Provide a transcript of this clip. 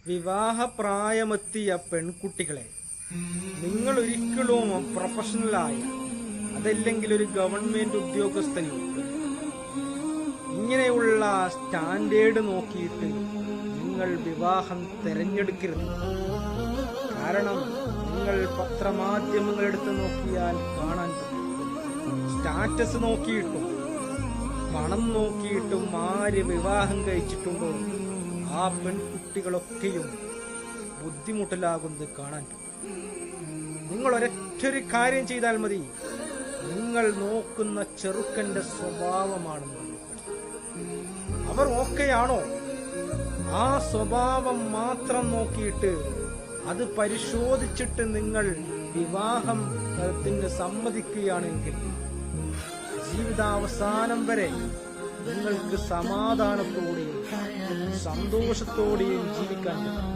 വിവാഹപ്രായമെത്തിയ പെൺകുട്ടികളെ നിങ്ങൾ ഒരിക്കലും പ്രൊഫഷണലായ അതല്ലെങ്കിൽ ഒരു ഗവൺമെന്റ് ഉദ്യോഗസ്ഥനെയോ ഇങ്ങനെയുള്ള സ്റ്റാൻഡേർഡ് നോക്കിയിട്ട് നിങ്ങൾ വിവാഹം തിരഞ്ഞെടുക്കരുത്. കാരണം നിങ്ങൾ പത്രമാധ്യമങ്ങൾ എടുത്ത് നോക്കിയാൽ കാണാൻ പറ്റും, സ്റ്റാറ്റസ് നോക്കിയിട്ടും പണം നോക്കിയിട്ടും ആര് വിവാഹം കഴിച്ചിട്ടുണ്ടോ ആ പെൺകുട്ടികളൊക്കെയും ബുദ്ധിമുട്ടിലാകുന്നത് കാണാൻ പറ്റും. നിങ്ങൾ ഒരൊറ്റൊരു കാര്യം ചെയ്താൽ മതി, നിങ്ങൾ നോക്കുന്ന ചെറുക്കന്റെ സ്വഭാവമാണെന്ന് അവർ ഓക്കെയാണോ, ആ സ്വഭാവം മാത്രം നോക്കിയിട്ട് അത് പരിശോധിച്ചിട്ട് നിങ്ങൾ വിവാഹത്തിന് സമ്മതിക്കുകയാണെങ്കിൽ ജീവിതാവസാനം വരെ നിങ്ങൾക്ക് സമാധാനത്തോടെയും സന്തോഷത്തോടെയും ജീവിക്കാൻ പറ്റും.